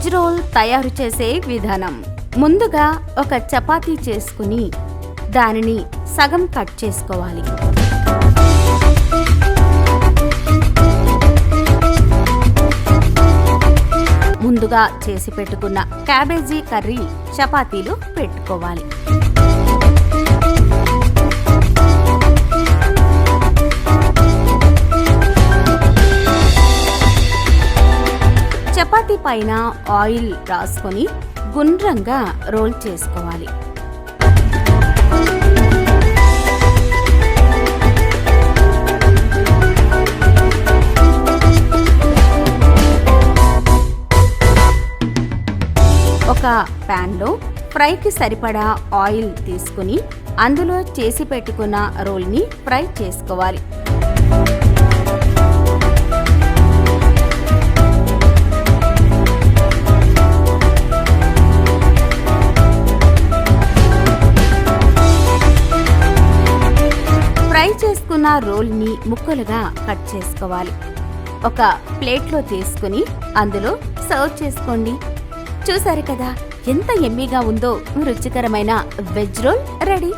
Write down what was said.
Veg roll తయారు చేసే విధానం. ముందుగా ఒక చపాతీ చేసుకుని దానిని సగం కట్ చేసుకోవాలి. ముందుగా చేసి పెట్టుకున్న క్యాబేజీ కర్రీ చపాతీలు పెట్టుకోవాలి. చపాతీ పైన ఆయిల్ రాసుకొని గుండ్రంగా రోల్ చేసుకోవాలి. ఒక ప్యాన్లో ఫ్రైకి సరిపడా ఆయిల్ తీసుకుని అందులో చేసి పెట్టుకున్న రోల్ని ఫ్రై చేసుకోవాలి. ఫ్రై చేసుకున్న రోల్ని ముక్కలుగా కట్ చేసుకోవాలి. ఒక ప్లేట్లో తీసుకుని అందులో సర్వ్ చేసుకోండి. చూసారు కదా, ఎంత యమ్మీగా ఉందో రుచికరమైన వెజ్ రోల్ రెడీ.